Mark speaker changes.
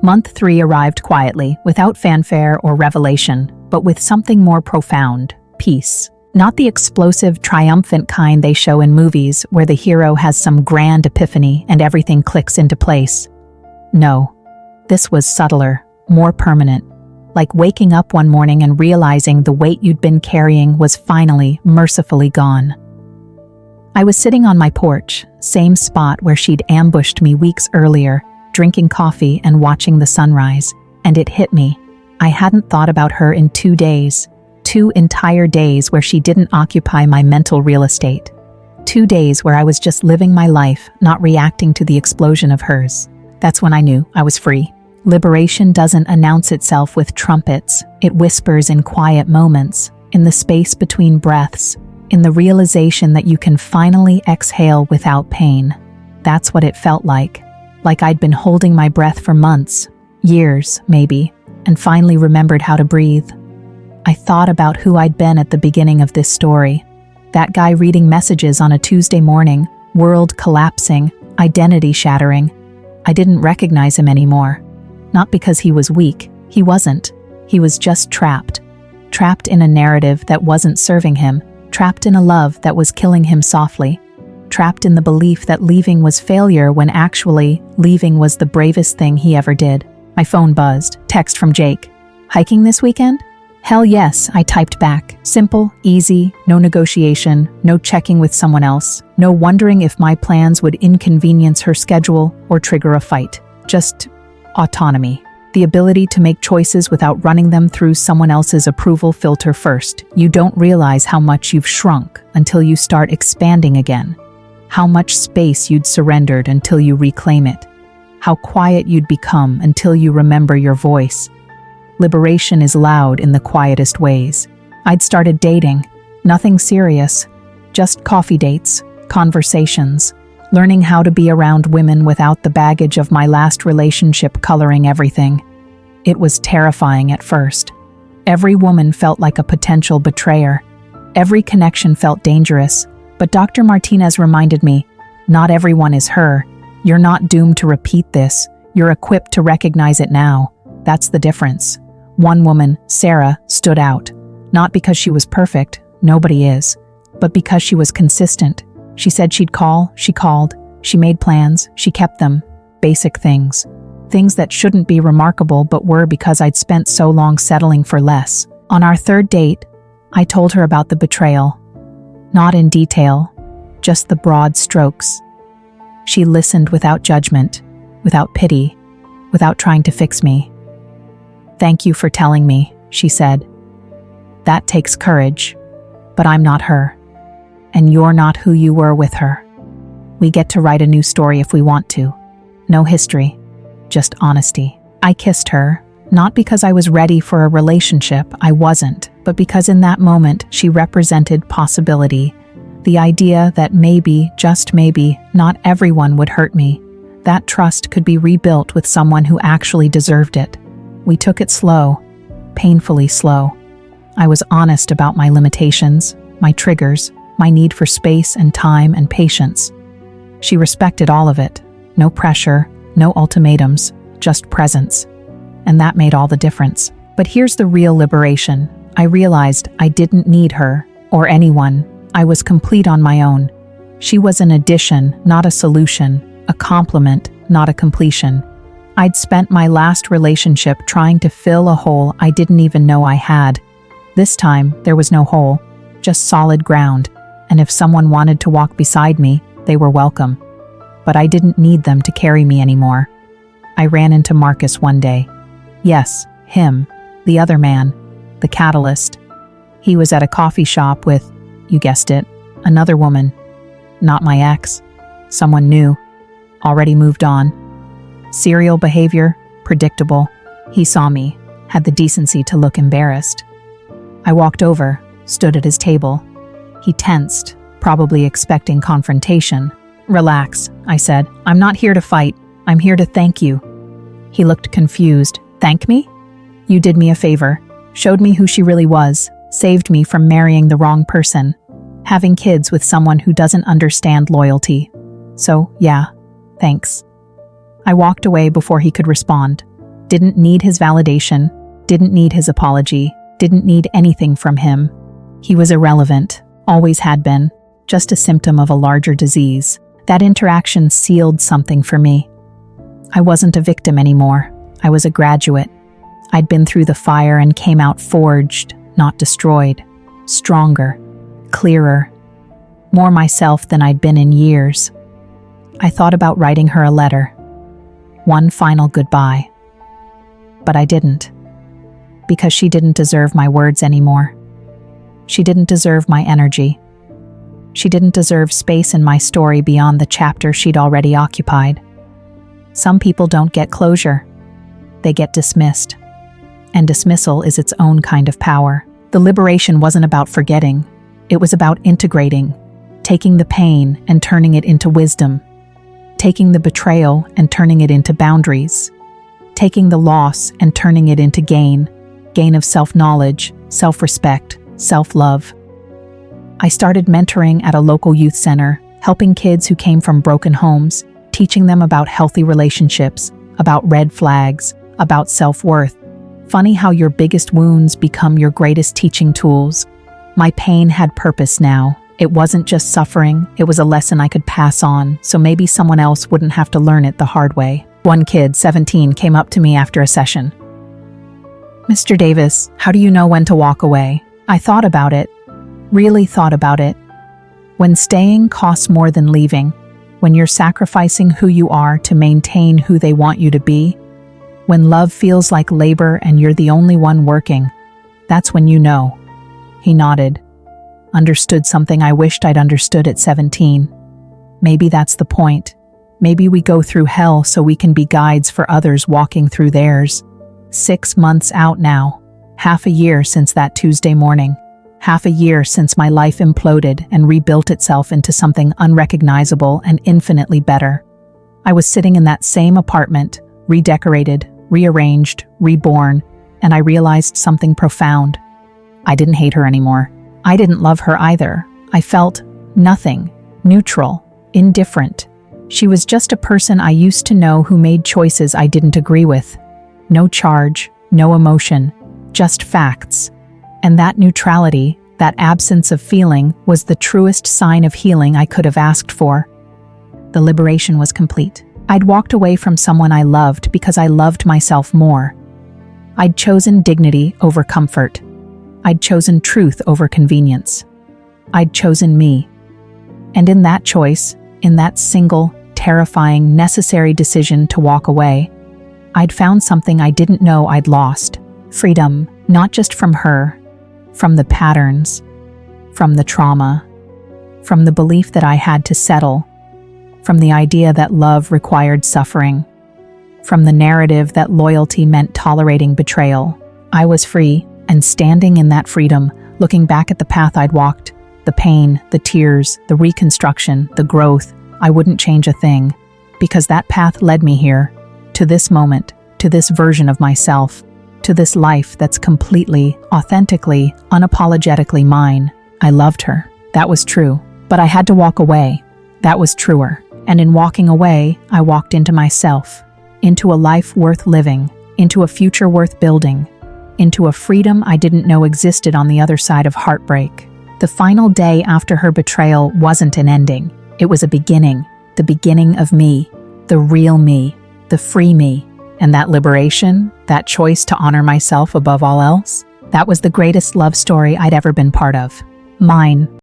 Speaker 1: Month 3 arrived quietly, without fanfare or revelation, but with something more profound: peace. Not the explosive, triumphant kind they show in movies where the hero has some grand epiphany and everything clicks into place. No, this was subtler, more permanent, like waking up one morning and realizing the weight you'd been carrying was finally, mercifully gone. I was sitting on my porch, same spot where she'd ambushed me weeks earlier, drinking coffee and watching the sunrise, and it hit me. I hadn't thought about her in 2 days. 2 entire days where she didn't occupy my mental real estate. 2 days where I was just living my life, not reacting to the explosion of hers. That's when I knew I was free. Liberation doesn't announce itself with trumpets. It whispers in quiet moments, in the space between breaths, in the realization that you can finally exhale without pain. That's what it felt like I'd been holding my breath for months, years maybe, and finally remembered how to breathe. I thought about who I'd been at the beginning of this story. That guy reading messages on a Tuesday morning, world collapsing, identity shattering. I didn't recognize him anymore. Not because he was weak, he wasn't. He was just trapped. Trapped in a narrative that wasn't serving him, trapped in a love that was killing him softly, trapped in the belief that leaving was failure when actually, leaving was the bravest thing he ever did. My phone buzzed. Text from Jake. "Hiking this weekend?" "Hell yes," I typed back. Simple, easy, no negotiation, no checking with someone else, no wondering if my plans would inconvenience her schedule or trigger a fight. Just autonomy. The ability to make choices without running them through someone else's approval filter first. You don't realize how much you've shrunk until you start expanding again. How much space you'd surrendered until you reclaim it. How quiet you'd become until you remember your voice. Liberation is loud in the quietest ways. I'd started dating. Nothing serious. Just coffee dates, conversations, learning how to be around women without the baggage of my last relationship coloring everything. It was terrifying at first. Every woman felt like a potential betrayer. Every connection felt dangerous. But Dr. Martinez reminded me, not everyone is her. You're not doomed to repeat this. You're equipped to recognize it now. That's the difference. One woman, Sarah, stood out. Not because she was perfect, nobody is, but because she was consistent. She said she'd call, she called. She made plans, she kept them. Basic things. Things that shouldn't be remarkable but were because I'd spent so long settling for less. On our 3rd date, I told her about the betrayal. Not in detail, just the broad strokes. She listened without judgment, without pity, without trying to fix me. "Thank you for telling me," she said. "That takes courage, but I'm not her. And you're not who you were with her. We get to write a new story if we want to. No history, just honesty." I kissed her, not because I was ready for a relationship, I wasn't, but because in that moment she represented possibility. The idea that maybe, just maybe, not everyone would hurt me. That trust could be rebuilt with someone who actually deserved it. We took it slow, painfully slow. I was honest about my limitations, my triggers, my need for space and time and patience. She respected all of it. No pressure, no ultimatums, just presence. And that made all the difference. But here's the real liberation. I realized I didn't need her, or anyone. I was complete on my own. She was an addition, not a solution, a complement, not a completion. I'd spent my last relationship trying to fill a hole I didn't even know I had. This time, there was no hole, just solid ground, and if someone wanted to walk beside me, they were welcome. But I didn't need them to carry me anymore. I ran into Marcus one day. Yes, him, the other man, the catalyst. He was at a coffee shop with, you guessed it, another woman. Not my ex. Someone new. Already moved on. Serial behavior, predictable. He saw me, had the decency to look embarrassed. I walked over, stood at his table. He tensed, probably expecting confrontation. "Relax," I said. "I'm not here to fight. I'm here to thank you." He looked confused. "Thank me? You did me a favor. Showed me who she really was. Saved me from marrying the wrong person. Having kids with someone who doesn't understand loyalty. So, yeah, thanks." I walked away before he could respond. Didn't need his validation, didn't need his apology, didn't need anything from him. He was irrelevant, always had been, just a symptom of a larger disease. That interaction sealed something for me. I wasn't a victim anymore. I was a graduate. I'd been through the fire and came out forged, not destroyed, stronger, clearer, more myself than I'd been in years. I thought about writing her a letter. One final goodbye. But I didn't. Because she didn't deserve my words anymore. She didn't deserve my energy. She didn't deserve space in my story beyond the chapter she'd already occupied. Some people don't get closure. They get dismissed. And dismissal is its own kind of power. The liberation wasn't about forgetting. It was about integrating, taking the pain and turning it into wisdom, taking the betrayal and turning it into boundaries, taking the loss and turning it into gain of self-knowledge, self-respect, self-love. I started mentoring at a local youth center, helping kids who came from broken homes, teaching them about healthy relationships, about red flags, about self-worth. Funny how your biggest wounds become your greatest teaching tools. My pain had purpose now. It wasn't just suffering, it was a lesson I could pass on, so maybe someone else wouldn't have to learn it the hard way. One kid, 17, came up to me after a session. "Mr. Davis, how do you know when to walk away?" I thought about it, really thought about it. When staying costs more than leaving, when you're sacrificing who you are to maintain who they want you to be, when love feels like labor and you're the only one working, that's when you know. He nodded, understood something I wished I'd understood at 17. Maybe that's the point. Maybe we go through hell so we can be guides for others walking through theirs. 6 months out now, half a year since that Tuesday morning, half a year since my life imploded and rebuilt itself into something unrecognizable and infinitely better. I was sitting in that same apartment, redecorated, rearranged, reborn, and I realized something profound. I didn't hate her anymore. I didn't love her either. I felt nothing, neutral, indifferent. She was just a person I used to know who made choices I didn't agree with. No charge, no emotion, just facts. And that neutrality, that absence of feeling, was the truest sign of healing I could have asked for. The liberation was complete. I'd walked away from someone I loved because I loved myself more. I'd chosen dignity over comfort. I'd chosen truth over convenience. I'd chosen me. And in that choice, in that single, terrifying, necessary decision to walk away, I'd found something I didn't know I'd lost. Freedom, not just from her, from the patterns, from the trauma, from the belief that I had to settle, from the idea that love required suffering, from the narrative that loyalty meant tolerating betrayal. I was free, and standing in that freedom, looking back at the path I'd walked, the pain, the tears, the reconstruction, the growth, I wouldn't change a thing, because that path led me here, to this moment, to this version of myself, to this life that's completely, authentically, unapologetically mine. I loved her. That was true. But I had to walk away. That was truer. And in walking away, I walked into myself, into a life worth living, into a future worth building, into a freedom I didn't know existed on the other side of heartbreak. The final day after her betrayal wasn't an ending. It was a beginning, the beginning of me, the real me, the free me. And that liberation, that choice to honor myself above all else, that was the greatest love story I'd ever been part of. Mine.